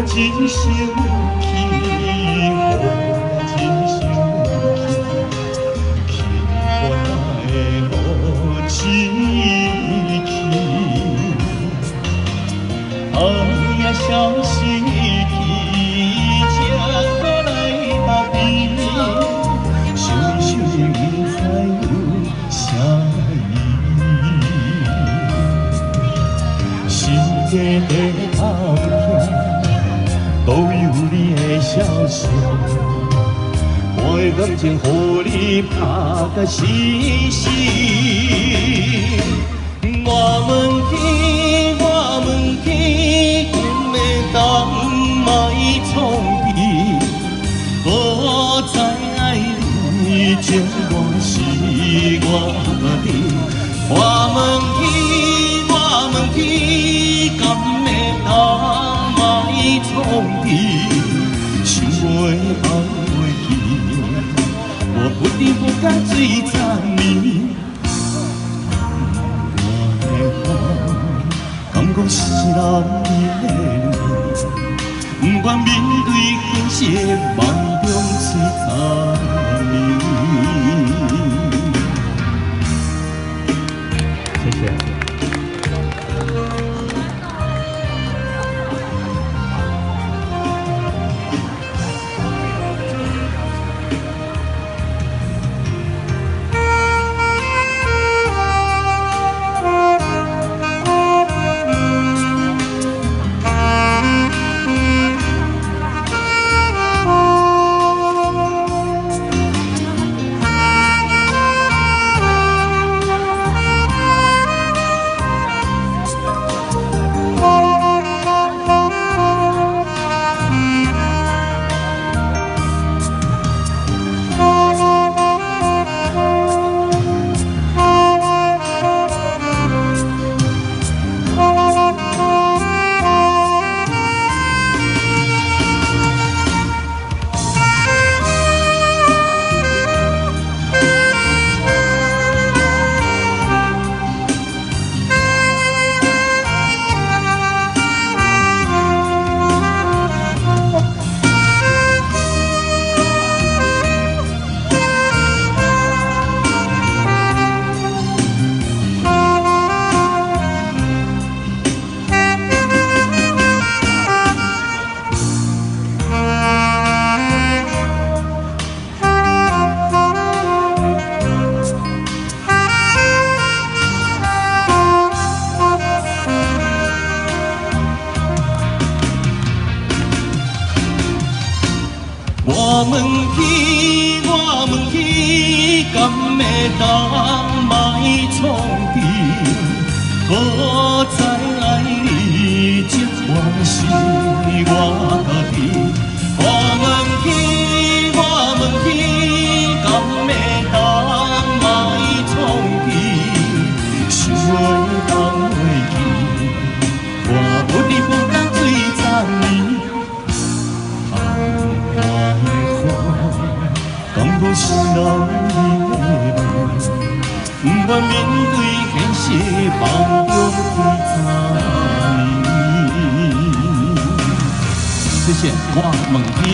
真生气，我真生气，轻快的路一去，哎呀，消失去，才搁来打比，想想不知有啥意义，心家在偷听。 都有你的笑声，我的感情予你拍甲死死。我问天，我问天，今的当莫创意，我知爱你情我是我的。我问天，我问天，今的当。 创意，想袂放袂记，我不知不觉醉十年。我的风，感觉是人的泪，不愿面对现实，梦中醉十年。谢谢。 我问天，我问天，敢会当莫创治？我知爱你，这我是我家己。我问天，我问天，敢会当莫创治？想袂当袂记，我不离不当醉十年。 感觉是人的泪，不愿面对现实，梦中醉十年。谢谢。我问天，